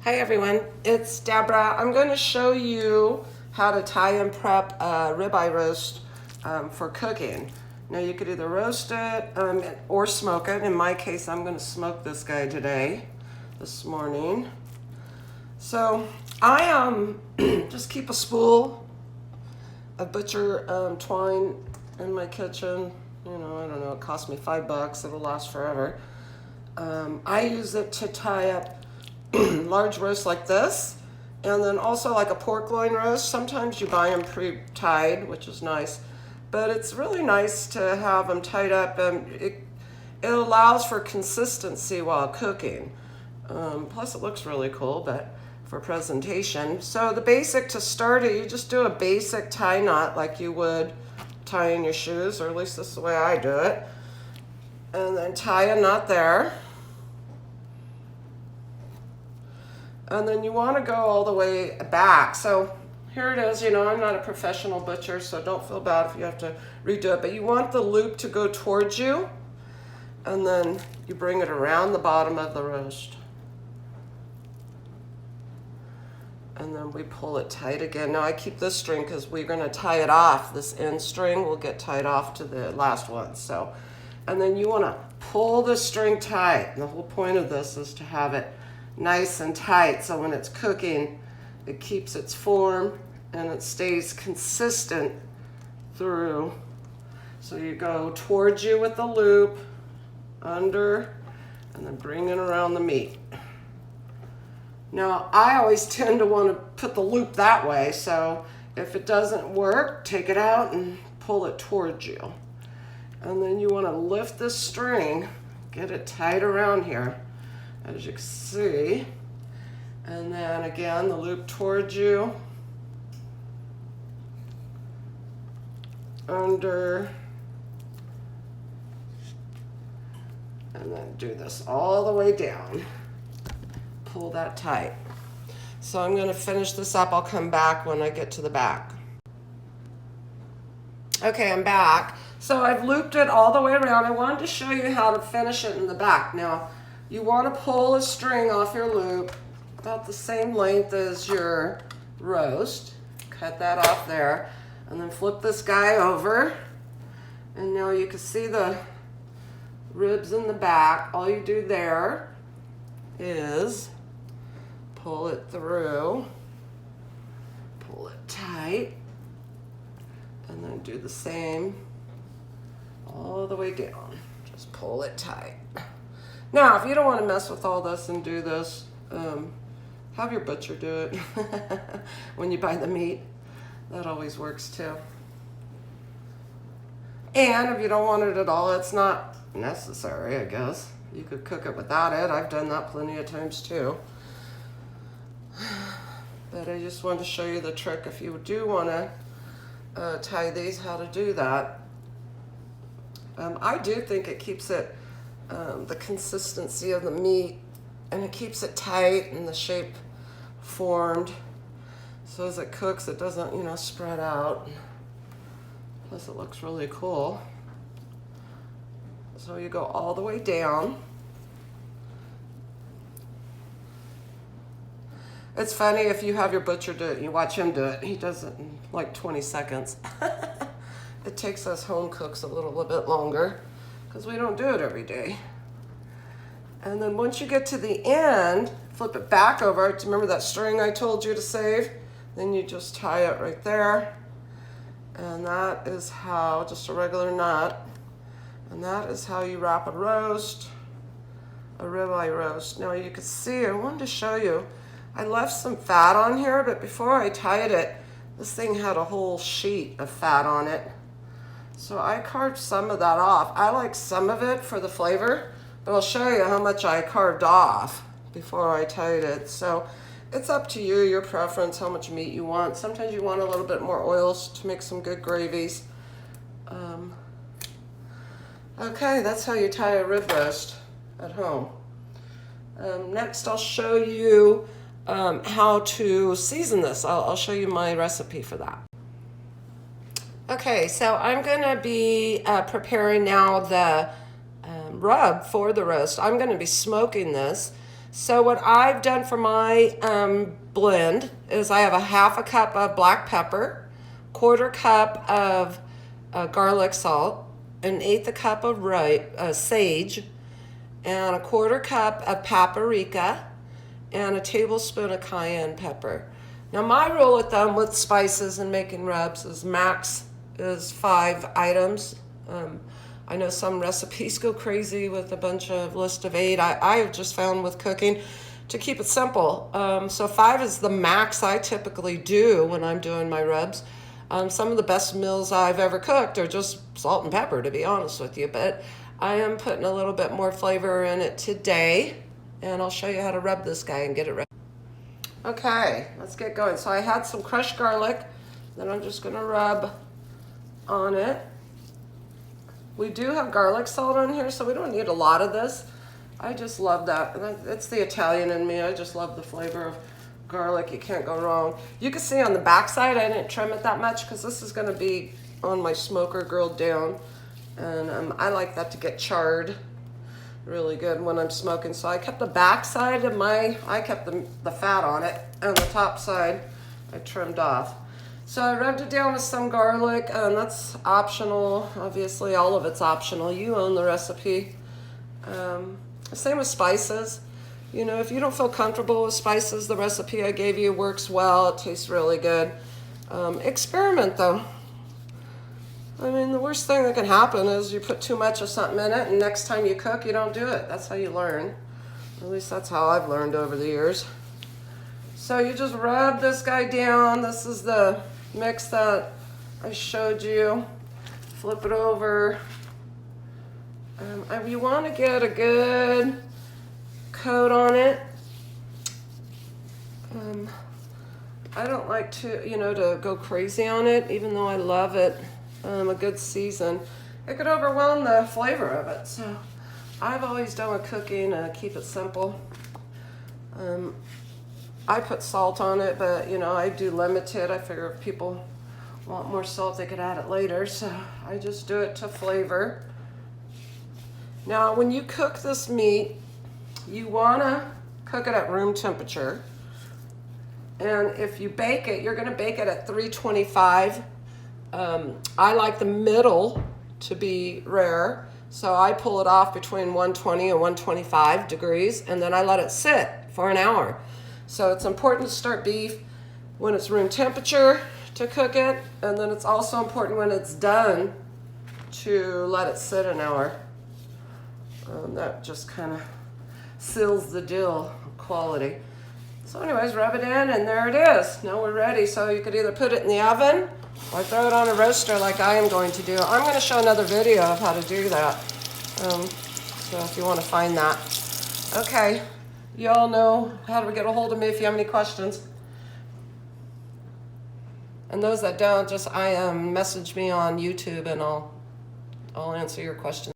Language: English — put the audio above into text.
Hi everyone, it's Deborah. I'm going to show you how to tie and prep a ribeye roast for cooking. Now you could either roast it or smoke it. In my case, I'm going to smoke this guy this morning. So I just keep a spool of butcher twine in my kitchen. You know, I don't know, it cost me $5. It'll last forever. I use it to tie up large roast like this, and then also like a pork loin roast. Sometimes you buy them pre-tied, which is nice, but it's really nice to have them tied up, and it allows for consistency while cooking. Plus it looks really cool, but for presentation. So the basic to start it, you just do a basic tie knot like you would tying your shoes, or at least this is the way I do it. And then tie a knot there. And then you want to go all the way back. So here it is. You know, I'm not a professional butcher, so don't feel bad if you have to redo it. But you want the loop to go towards you, and then you bring it around the bottom of the roast. And then we pull it tight again. Now I keep this string because we're going to tie it off. This end string will get tied off to the last one. So, and then you want to pull the string tight. And the whole point of this is to have it nice and tight, so when it's cooking, it keeps its form and it stays consistent through. So you go towards you with the loop, under, and then bring it around the meat. Now, I always tend to want to put the loop that way, so if it doesn't work, take it out and pull it towards you. And then you want to lift this string, get it tight around here, as you can see, and then again the loop towards you, under, and then do this all the way down. Pull that tight. So I'm going to finish this up. I'll come back when I get to the back. Okay, I'm back. So I've looped it all the way around. I wanted to show you how to finish it in the back. Now, you want to pull a string off your loop about the same length as your roast. Cut that off there, and then flip this guy over. And now you can see the ribs in the back. All you do there is pull it through, pull it tight, and then do the same all the way down. Just pull it tight. Now, if you don't want to mess with all this and do this, have your butcher do it when you buy the meat. That always works too. And if you don't want it at all, it's not necessary, I guess. You could cook it without it. I've done that plenty of times too. But I just wanted to show you the trick if you do want to tie these, how to do that. I do think it keeps it the consistency of the meat, and it keeps it tight and the shape formed, so as it cooks it doesn't, you know, spread out. Plus it looks really cool. So you go all the way down. It's funny if you have your butcher do it, you watch him do it, he does it in like 20 seconds. It takes us home cooks a little bit longer because we don't do it every day. And then once you get to the end, flip it back over. Remember that string I told you to save? Then you just tie it right there. And that is how, just a regular knot. And that is how you wrap a roast, a ribeye roast. Now you can see, I wanted to show you, I left some fat on here, but before I tied it, this thing had a whole sheet of fat on it. So I carved some of that off. I like some of it for the flavor, but I'll show you how much I carved off before I tied it. So it's up to you, your preference, how much meat you want. Sometimes you want a little bit more oils to make some good gravies. Okay, that's how you tie a rib roast at home. Next I'll show you how to season this. I'll show you my recipe for that. Okay, so I'm going to be preparing now the rub for the roast. I'm going to be smoking this. So what I've done for my blend is I have a half a cup of black pepper, 1/4 cup of garlic salt, an 1/8 cup of sage, and a 1/4 cup of paprika, and a tablespoon of cayenne pepper. Now my rule of thumb with spices and making rubs is max is 5 items. I know some recipes go crazy with a bunch of list of 8. I have just found with cooking to keep it simple. So 5 is the max I typically do when I'm doing my rubs. Some of the best meals I've ever cooked are just salt and pepper, to be honest with you, but I am putting a little bit more flavor in it today, and I'll show you how to rub this guy and get it ready. Okay, let's get going. So I had some crushed garlic that I'm just gonna rub on it. We do have garlic salt on here, so we don't need a lot of this. I just love that. It's the Italian in me. I just love the flavor of garlic. You can't go wrong. You can see on the back side, I didn't trim it that much because this is going to be on my smoker grilled down. And I like that to get charred really good when I'm smoking. So I kept the back side of I kept the fat on it, and the top side I trimmed off. So I rubbed it down with some garlic, and that's optional. Obviously, all of it's optional. You own the recipe. Same with spices. You know, if you don't feel comfortable with spices, the recipe I gave you works well. It tastes really good. Experiment, though. I mean, the worst thing that can happen is you put too much of something in it, and next time you cook, you don't do it. That's how you learn. At least that's how I've learned over the years. So you just rub this guy down. This is the mix that I showed you. Flip it over. You want to get a good coat on it. I don't like to go crazy on it, even though I love it. A good season, it could overwhelm the flavor of it. So I've always done with cooking, keep it simple. I put salt on it, but I do limit it. I figure if people want more salt, they could add it later. So I just do it to flavor. Now, when you cook this meat, you want to cook it at room temperature. And if you bake it, you're going to bake it at 325. I like the middle to be rare, so I pull it off between 120 and 125 degrees, and then I let it sit for an hour. So it's important to start beef when it's room temperature to cook it, and then it's also important when it's done to let it sit an hour. That just kind of seals the deal, quality. So anyways, rub it in, and there it is. Now we're ready. So you could either put it in the oven or throw it on a roaster like I am going to do. I'm going to show another video of how to do that. So if you want to find that. Okay, you all know how to get a hold of me if you have any questions. And those that don't, just message me on YouTube, and I'll answer your questions.